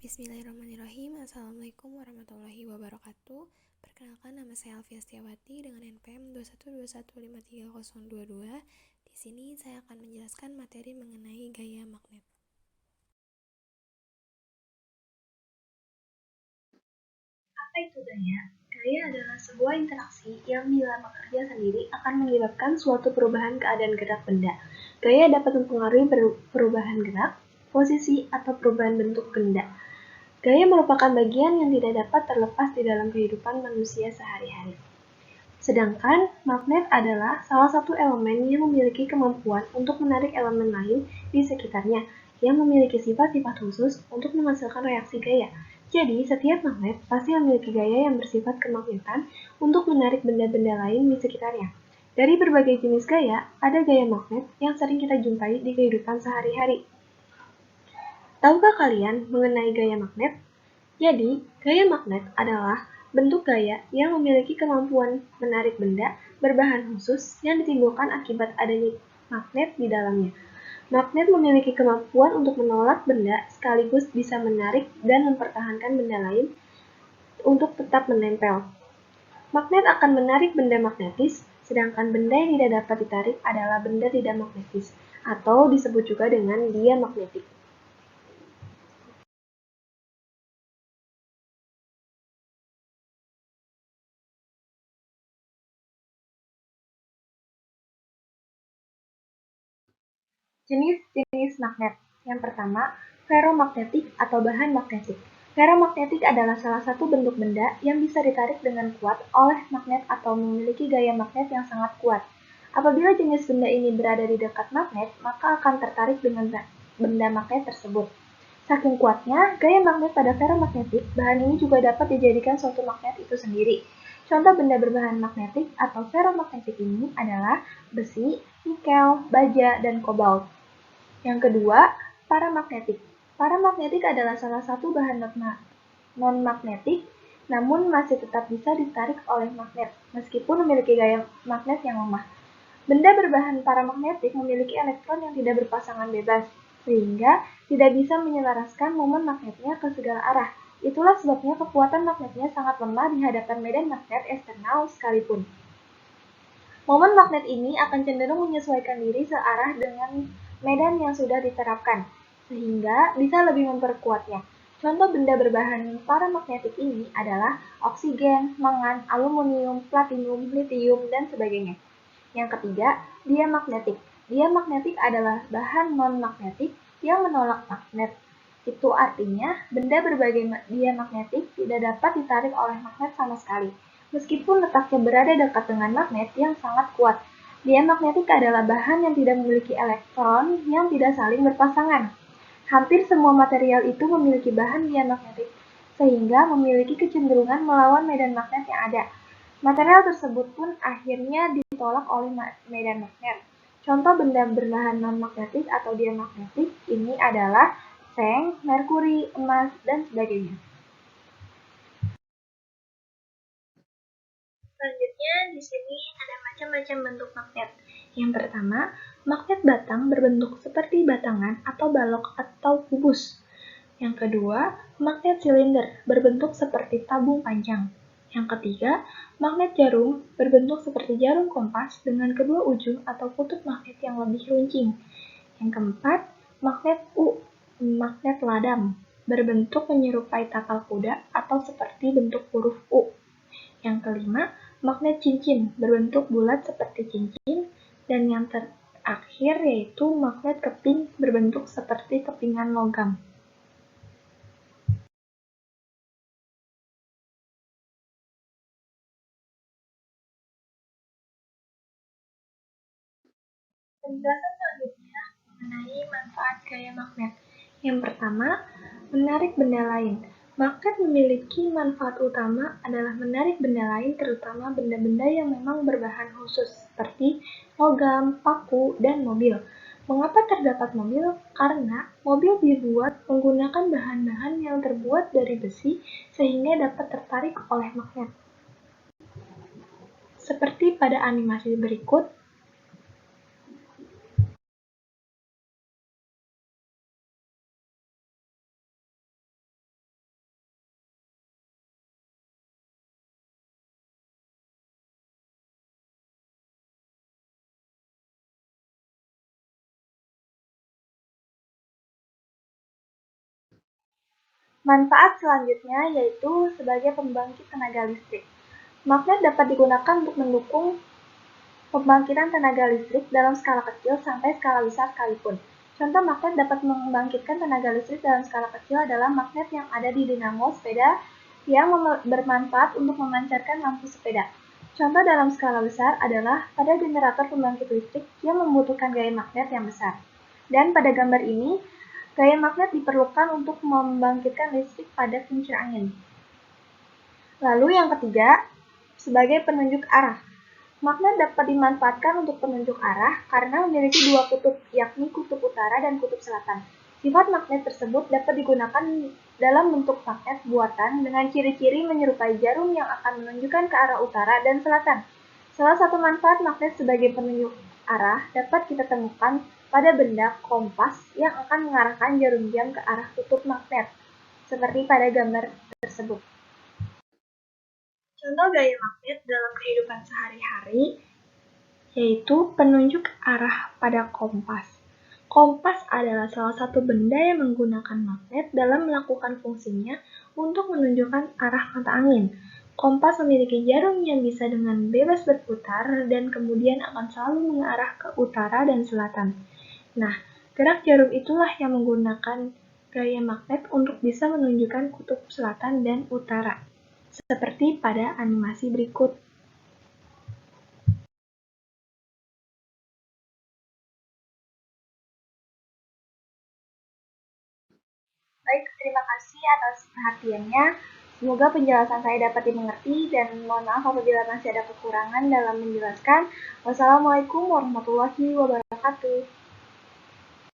Bismillahirrahmanirrahim. Assalamualaikum warahmatullahi wabarakatuh. Perkenalkan, nama saya Alfia Setiawati dengan NPM 212153022. Di sini saya akan menjelaskan materi mengenai gaya magnet. Apa itu gaya? Gaya adalah sebuah interaksi yang bila bekerja sendiri akan menyebabkan suatu perubahan keadaan gerak benda. Gaya dapat mempengaruhi perubahan gerak, posisi, atau perubahan bentuk benda. Gaya merupakan bagian yang tidak dapat terlepas di dalam kehidupan manusia sehari-hari. Sedangkan magnet adalah salah satu elemen yang memiliki kemampuan untuk menarik elemen lain di sekitarnya yang memiliki sifat-sifat khusus untuk menghasilkan reaksi gaya. Jadi, setiap magnet pasti memiliki gaya yang bersifat kemagnetan untuk menarik benda-benda lain di sekitarnya. Dari berbagai jenis gaya, ada gaya magnet yang sering kita jumpai di kehidupan sehari-hari. Tahukah kalian mengenai gaya magnet? Jadi, gaya magnet adalah bentuk gaya yang memiliki kemampuan menarik benda berbahan khusus yang ditimbulkan akibat adanya magnet di dalamnya. Magnet memiliki kemampuan untuk menolak benda sekaligus bisa menarik dan mempertahankan benda lain untuk tetap menempel. Magnet akan menarik benda magnetis, sedangkan benda yang tidak dapat ditarik adalah benda tidak magnetis, atau disebut juga dengan diamagnetik. Jenis-jenis magnet. Yang pertama, ferromagnetik atau bahan magnetik. Ferromagnetik adalah salah satu bentuk benda yang bisa ditarik dengan kuat oleh magnet atau memiliki gaya magnet yang sangat kuat. Apabila jenis benda ini berada di dekat magnet, maka akan tertarik dengan benda magnet tersebut. Saking kuatnya, gaya magnet pada ferromagnetik, bahan ini juga dapat dijadikan suatu magnet itu sendiri. Contoh benda berbahan magnetik atau ferromagnetik ini adalah besi, nikel, baja, dan kobalt. Yang kedua, paramagnetik. Paramagnetik adalah salah satu bahan non-magnetik, namun masih tetap bisa ditarik oleh magnet, meskipun memiliki gaya magnet yang lemah. Benda berbahan paramagnetik memiliki elektron yang tidak berpasangan bebas, sehingga tidak bisa menyelaraskan momen magnetnya ke segala arah. Itulah sebabnya kekuatan magnetnya sangat lemah di hadapan medan magnet eksternal sekalipun. Momen magnet ini akan cenderung menyesuaikan diri searah dengan medan yang sudah diterapkan, sehingga bisa lebih memperkuatnya. Contoh benda berbahan paramagnetik ini adalah oksigen, mangan, aluminium, platinum, litium, dan sebagainya. Yang ketiga, diamagnetik. Diamagnetik adalah bahan non-magnetik yang menolak magnet. Itu artinya benda berbagai diamagnetik tidak dapat ditarik oleh magnet sama sekali, meskipun letaknya berada dekat dengan magnet yang sangat kuat. Diamagnetik adalah bahan yang tidak memiliki elektron yang tidak saling berpasangan. Hampir semua material itu memiliki bahan diamagnetik, sehingga memiliki kecenderungan melawan medan magnet yang ada. Material tersebut pun akhirnya ditolak oleh medan magnet. Contoh benda berbahan non-magnetik atau diamagnetik ini adalah seng, merkuri, emas, dan sebagainya. Selanjutnya, di sini ada macam-macam bentuk magnet. Yang pertama, magnet batang berbentuk seperti batangan atau balok atau kubus. Yang kedua, magnet silinder berbentuk seperti tabung panjang. Yang ketiga, magnet jarum berbentuk seperti jarum kompas dengan kedua ujung atau kutub magnet yang lebih runcing. Yang keempat, magnet ladam berbentuk menyerupai tapal kuda atau seperti bentuk huruf U. Yang kelima, magnet cincin berbentuk bulat seperti cincin. Dan yang terakhir yaitu magnet keping berbentuk seperti kepingan logam. Penjelasan selanjutnya mengenai manfaat gaya magnet. Yang pertama, menarik benda lain. Magnet memiliki manfaat utama adalah menarik benda lain, terutama benda-benda yang memang berbahan khusus, seperti logam, paku, dan mobil. Mengapa terdapat mobil? Karena mobil dibuat menggunakan bahan-bahan yang terbuat dari besi, sehingga dapat tertarik oleh magnet. Seperti pada animasi berikut, Manfaat selanjutnya yaitu sebagai pembangkit tenaga listrik. Magnet dapat digunakan untuk mendukung pembangkitan tenaga listrik dalam skala kecil sampai skala besar sekalipun. Contoh magnet dapat membangkitkan tenaga listrik dalam skala kecil adalah magnet yang ada di dinamo sepeda yang bermanfaat untuk memancarkan lampu sepeda. Contoh dalam skala besar adalah pada generator pembangkit listrik yang membutuhkan gaya magnet yang besar. Dan pada gambar ini, gaya magnet diperlukan untuk membangkitkan listrik pada kincir angin. Lalu yang ketiga, sebagai penunjuk arah. Magnet dapat dimanfaatkan untuk penunjuk arah karena memiliki dua kutub, yakni kutub utara dan kutub selatan. Sifat magnet tersebut dapat digunakan dalam bentuk magnet buatan dengan ciri-ciri menyerupai jarum yang akan menunjukkan ke arah utara dan selatan. Salah satu manfaat magnet sebagai penunjuk arah dapat kita temukan pada benda kompas yang akan mengarahkan jarum jam ke arah kutub magnet, seperti pada gambar tersebut. Contoh gaya magnet dalam kehidupan sehari-hari yaitu penunjuk arah pada kompas. Kompas adalah salah satu benda yang menggunakan magnet dalam melakukan fungsinya untuk menunjukkan arah mata angin. Kompas memiliki jarum yang bisa dengan bebas berputar dan kemudian akan selalu mengarah ke utara dan selatan. Nah, gerak jarum itulah yang menggunakan gaya magnet untuk bisa menunjukkan kutub selatan dan utara, seperti pada animasi berikut. Baik, terima kasih atas perhatiannya. Semoga penjelasan saya dapat dimengerti dan mohon maaf apabila masih ada kekurangan dalam menjelaskan. Wassalamualaikum warahmatullahi wabarakatuh.